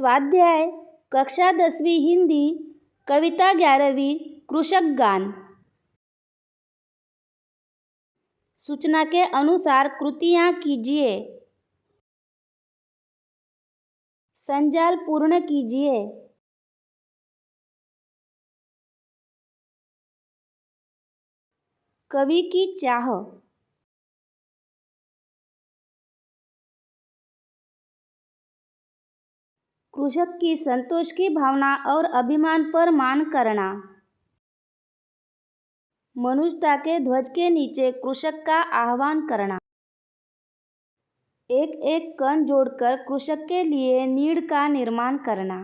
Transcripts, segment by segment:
स्वाध्याय कक्षा 10वीं हिंदी कविता 11वीं कृषक गान। सूचना के अनुसार कृतियाँ कीजिए। संजाल पूर्ण कीजिए। कवि की चाह। कृषक की संतोष की भावना और अभिमान पर मान करना। मनुष्यता के ध्वज के नीचे कृषक का आह्वान करना। एक एक कण जोड़कर कृषक के लिए नीड़ का निर्माण करना।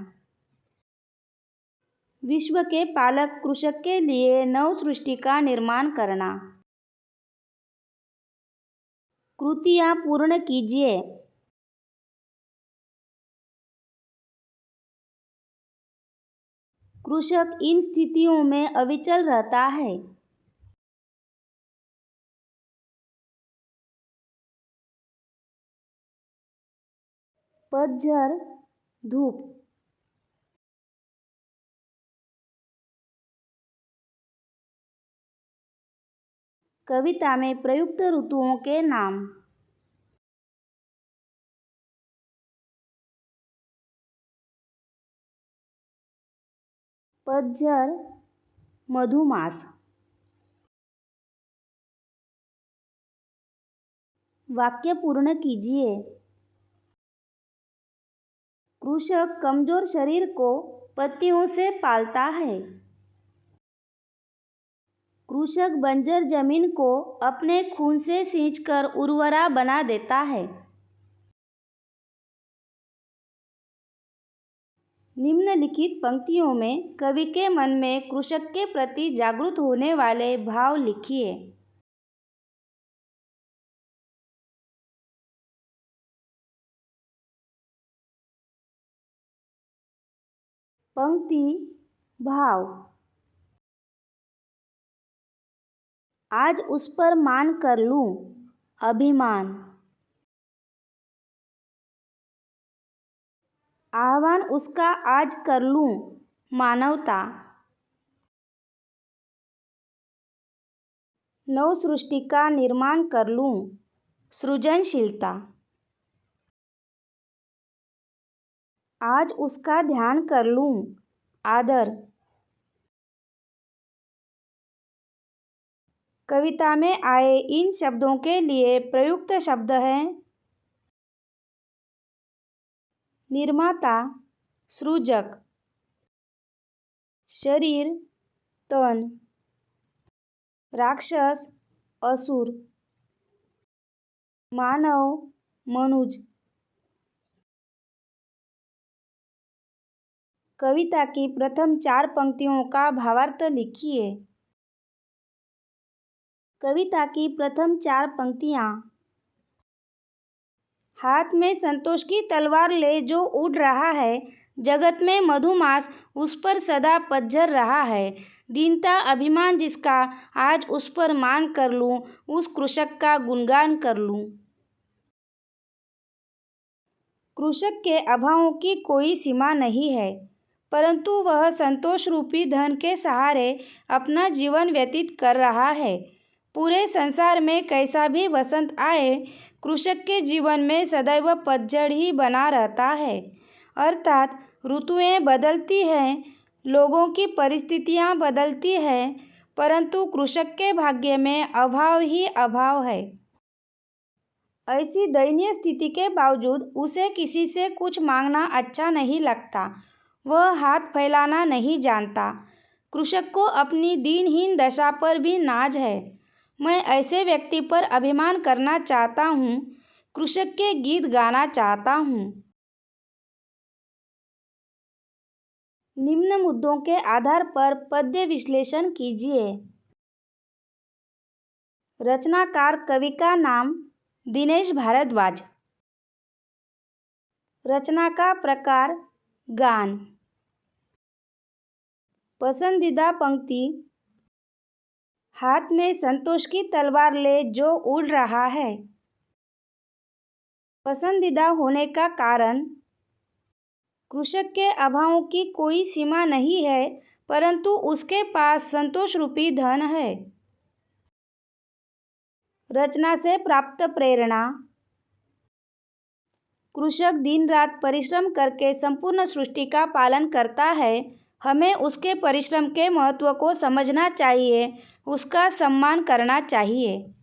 विश्व के पालक कृषक के लिए नव सृष्टि का निर्माण करना। कृतियाँ पूर्ण कीजिए। कृषक इन स्थितियों में अविचल रहता है। पतझड़, धूप। कविता में प्रयुक्त ऋतुओं के नाम। पतझड़, मधुमास। वाक्य पूर्ण कीजिए। कृषक कमजोर शरीर को पत्तियों से पालता है। कृषक बंजर जमीन को अपने खून से सींचकर उर्वरा बना देता है। निम्नलिखित पंक्तियों में कवि के मन में कृषक के प्रति जागृत होने वाले भाव लिखिए। पंक्ति भाव। आज उस पर मान कर लूं, अभिमान। आह्वान उसका आज कर लूं, मानवता। नव सृष्टि का निर्माण कर लूं, सृजनशीलता। आज उसका ध्यान कर लूं, आदर। कविता में आए इन शब्दों के लिए प्रयुक्त शब्द हैं निर्माता, सृजक। शरीर, तन। राक्षस, असुर। मानव, मनुज। कविता की प्रथम 4 पंक्तियों का भावार्थ लिखिए। कविता की प्रथम 4 पंक्तियाँ। हाथ में संतोष की तलवार ले जो उड़ रहा है, जगत में मधुमास उस पर सदा पतझर रहा है। दीनता अभिमान जिसका, आज उस पर मान कर लूं, उस कृषक का गुणगान कर लूं। कृषक के अभावों की कोई सीमा नहीं है, परंतु वह संतोष रूपी धन के सहारे अपना जीवन व्यतीत कर रहा है। पूरे संसार में कैसा भी वसंत आए, कृषक के जीवन में सदैव पतझड़ ही बना रहता है। अर्थात ऋतुएं बदलती हैं, लोगों की परिस्थितियां बदलती हैं, परंतु कृषक के भाग्य में अभाव ही अभाव है। ऐसी दयनीय स्थिति के बावजूद उसे किसी से कुछ मांगना अच्छा नहीं लगता। वह हाथ फैलाना नहीं जानता। कृषक को अपनी दीनहीन दशा पर भी नाज है। मैं ऐसे व्यक्ति पर अभिमान करना चाहता हूँ, कृषक के गीत गाना चाहता हूँ। निम्न मुद्दों के आधार पर पद्य विश्लेषण कीजिए। रचनाकार कवि का नाम दिनेश भारद्वाज। रचना का प्रकार गान। पसंदीदा पंक्ति। हाथ में संतोष की तलवार ले जो उड़ रहा है। पसंदीदा होने का कारण कृषक के अभावों की कोई सीमा नहीं है, परंतु उसके पास संतोष रूपी धन है। रचना से प्राप्त प्रेरणा। कृषक दिन रात परिश्रम करके संपूर्ण सृष्टि का पालन करता है। हमें उसके परिश्रम के महत्व को समझना चाहिए, उसका सम्मान करना चाहिए।